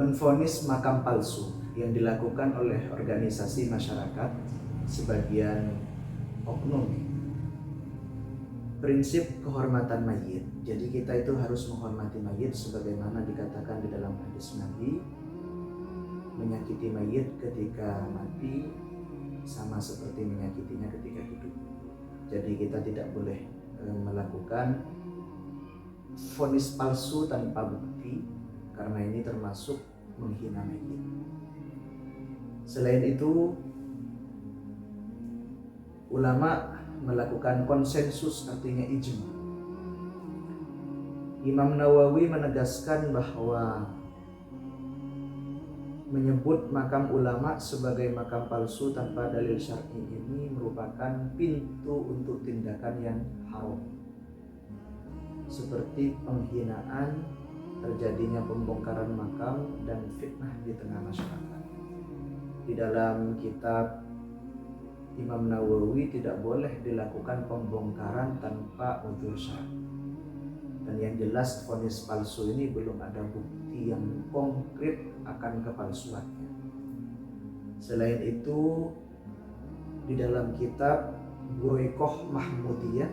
menvonis makam palsu yang dilakukan oleh organisasi masyarakat sebagian oknum. Prinsip kehormatan mayit. Jadi kita itu harus menghormati mayit sebagaimana dikatakan di dalam hadis Nabi, menyakiti mayit ketika mati sama seperti menyakitinya ketika hidup. Jadi kita tidak boleh melakukan vonis palsu tanpa bukti, karena ini termasuk menghina mayit. Selain itu, ulama melakukan konsensus, artinya ijma. Imam Nawawi menegaskan bahwa menyebut makam ulama sebagai makam palsu tanpa dalil syar'i ini merupakan pintu untuk tindakan yang haram, seperti penghinaan, terjadinya pembongkaran makam, dan fitnah di tengah masyarakat. Di dalam kitab Imam Nawawi tidak boleh dilakukan pembongkaran tanpa udzur syar'i. Dan yang jelas vonis palsu ini belum ada bukti yang konkret akan kepalsuannya. Selain itu, di dalam kitab Buroikoh Mahmudiyah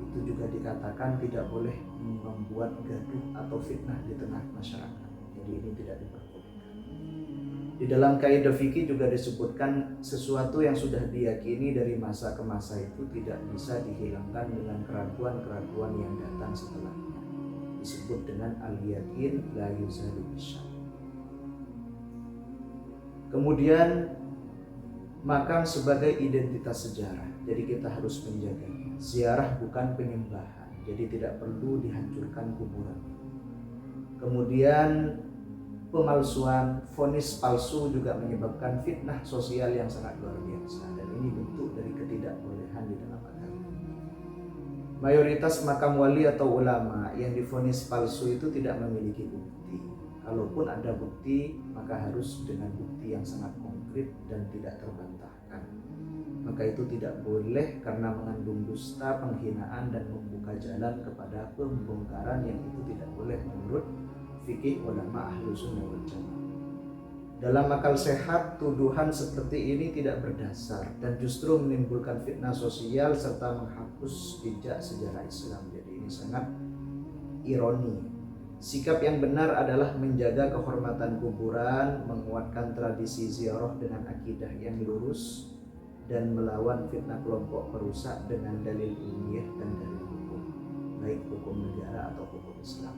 itu juga dikatakan tidak boleh membuat gaduh atau fitnah di tengah masyarakat. Jadi ini tidak diperbolehkan. Di dalam kaidah fikih juga disebutkan sesuatu yang sudah diyakini dari masa ke masa itu tidak bisa dihilangkan dengan keraguan-keraguan yang datang setelahnya. Disebut dengan al-yakin la yuzalu bisyak. Kemudian makam sebagai identitas sejarah. Jadi kita harus menjaganya. Ziarah bukan penyembahan. Jadi tidak perlu dihancurkan kuburan. Kemudian pemalsuan, vonis palsu juga menyebabkan fitnah sosial yang sangat luar biasa, dan ini bentuk dari ketidakbolehan di dalam agama. Mayoritas makam wali atau ulama yang divonis palsu itu tidak memiliki bukti. Kalaupun ada bukti, maka harus dengan bukti yang sangat konkret dan tidak terbantahkan. Maka itu tidak boleh karena mengandung dusta, penghinaan, dan membuka jalan kepada pembongkaran yang itu tidak boleh menurut fikih ulama Ahlus Sunnah wal Jamaah. Dalam akal sehat, tuduhan seperti ini tidak berdasar dan justru menimbulkan fitnah sosial serta menghapus jejak sejarah Islam. Jadi ini sangat ironi. Sikap yang benar adalah menjaga kehormatan kuburan, menguatkan tradisi ziarah dengan akidah yang lurus, dan melawan fitnah kelompok perusak dengan dalil ilmiah dan dalil hukum, baik hukum negara atau hukum Islam.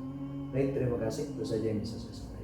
Baik, terima kasih. Itu saja yang bisa saya sampaikan.